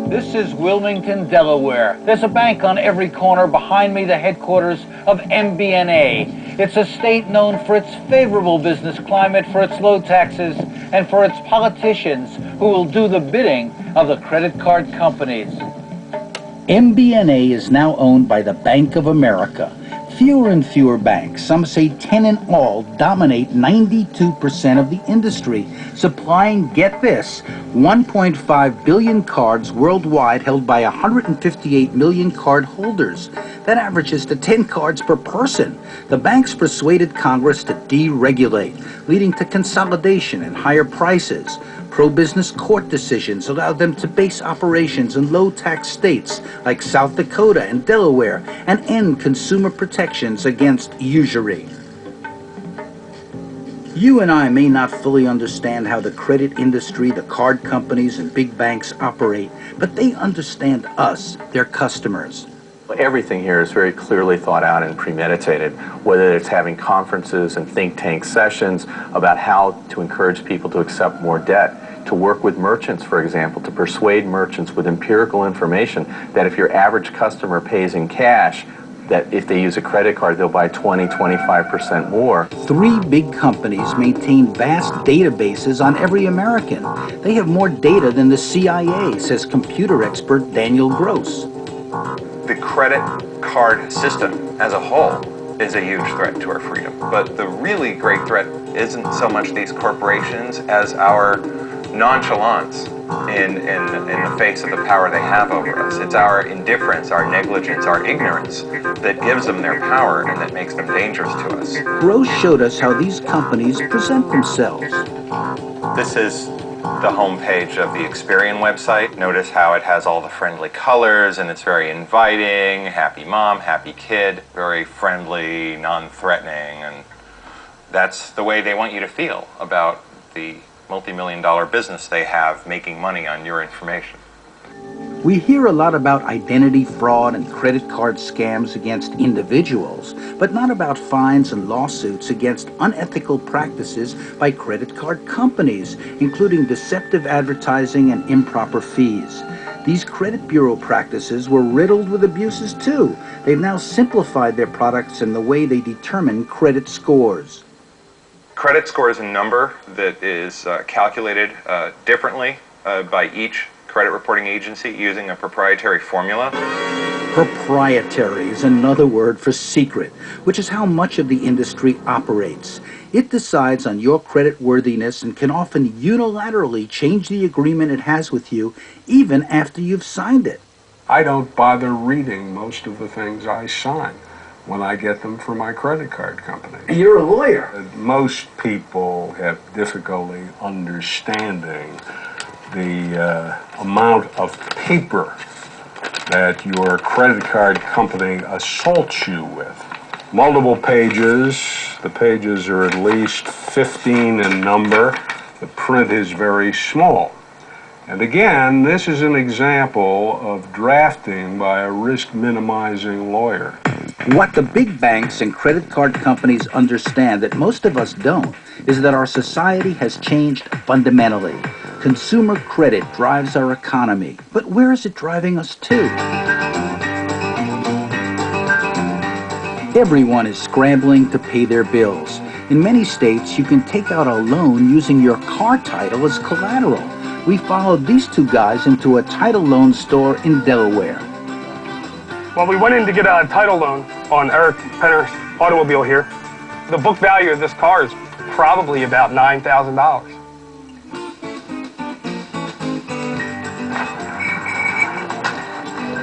This is Wilmington, Delaware. There's a bank on every corner. Behind me, the headquarters of MBNA. It's a state known for its favorable business climate, for its low taxes, and for its politicians who will do the bidding of the credit card companies. MBNA is now owned by the Bank of America. Fewer and fewer banks, some say 10 in all, dominate 92% of the industry, supplying, get this, 1.5 billion cards worldwide held by 158 million card holders. That averages to 10 cards per person. The banks persuaded Congress to deregulate, leading to consolidation and higher prices. Pro-business court decisions allowed them to base operations in low-tax states like South Dakota and Delaware and end consumer protections against usury. You and I may not fully understand how the credit industry, the card companies, and big banks operate, but they understand us, their customers. Everything here is very clearly thought out and premeditated, whether it's having conferences and think tank sessions about how to encourage people to accept more debt, to work with merchants, for example, to persuade merchants with empirical information that if your average customer pays in cash, that if they use a credit card, they'll buy 20–25% more. 3 big companies maintain vast databases on every American. They have more data than the CIA, says computer expert Daniel Gross. The credit card system as a whole is a huge threat to our freedom. But the really great threat isn't so much these corporations as our nonchalance in the face of the power they have over us. It's our indifference, our negligence, our ignorance that gives them their power and that makes them dangerous to us. Gross showed us how these companies present themselves. This is the homepage of the Experian website. Notice how it has all the friendly colors and it's very inviting, happy mom, happy kid, very friendly, non-threatening, and that's the way they want you to feel about the multi-million-dollar business they have making money on your information. We hear a lot about identity fraud and credit card scams against individuals, but not about fines and lawsuits against unethical practices by credit card companies, including deceptive advertising and improper fees. These credit bureau practices were riddled with abuses too. They've now simplified their products and the way they determine credit scores. Credit score is a number that is calculated differently by each credit reporting agency using a proprietary formula. Proprietary is another word for secret, which is how much of the industry operates. It decides on your credit worthiness and can often unilaterally change the agreement it has with you even after you've signed it. I don't bother reading most of the things I sign when I get them from my credit card company. You're a lawyer. Most people have difficulty understanding the amount of paper that your credit card company assaults you with. Multiple pages. The pages are at least 15 in number. The print is very small. And again, this is an example of drafting by a risk-minimizing lawyer. What the big banks and credit card companies understand that most of us don't is that our society has changed fundamentally. Consumer credit drives our economy, but where is it driving us to? Everyone is scrambling to pay their bills. In many states, you can take out a loan using your car title as collateral. We followed these 2 guys into a title loan store in Delaware. Well, we went in to get a title loan on Eric Penner's automobile here. The book value of this car is probably about $9,000.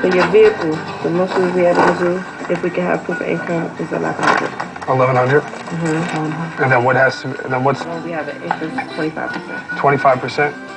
For your vehicle, the most we be able to do, if we can have proof of income, is $1,100. $1,100? And then what has to, and then what's? We have an interest 25%. 25%?